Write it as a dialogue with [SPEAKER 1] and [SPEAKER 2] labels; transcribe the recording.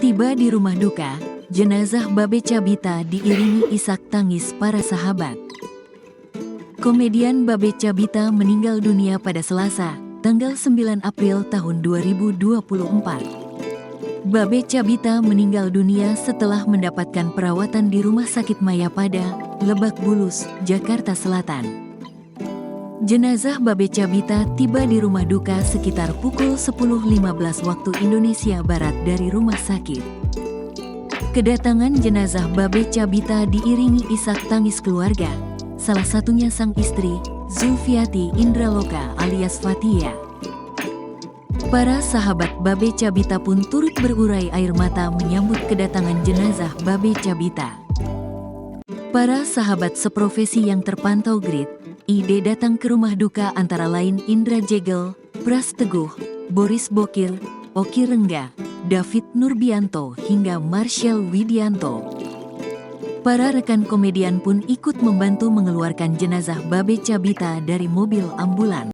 [SPEAKER 1] Tiba di rumah duka, jenazah Babe Cabita diiringi isak tangis para sahabat. Komedian Babe Cabita meninggal dunia pada Selasa, tanggal 9 April tahun 2024. Babe Cabita meninggal dunia setelah mendapatkan perawatan di Rumah Sakit Mayapada, Lebak Bulus, Jakarta Selatan. Jenazah Babe Cabita tiba di rumah duka sekitar pukul 10.15 waktu Indonesia Barat dari rumah sakit. Kedatangan jenazah Babe Cabita diiringi isak tangis keluarga, salah satunya sang istri, Zulfiati Indraloka alias Fathia. Para sahabat Babe Cabita pun turut berurai air mata menyambut kedatangan jenazah Babe Cabita. Para sahabat seprofesi yang terpantau Ide datang ke rumah duka antara lain Indra Jegel, Pras Teguh, Boris Bokir, Oki Rengga, David Nurbianto hingga Marshall Widianto. Para rekan komedian pun ikut membantu mengeluarkan jenazah Babe Cabita dari mobil ambulan.